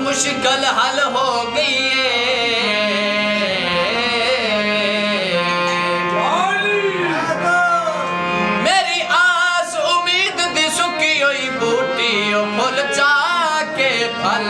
मुश्किल हल हो गई है। मेरी आस उम्मीद दी सुकी हुई बूटी फुल चा के फल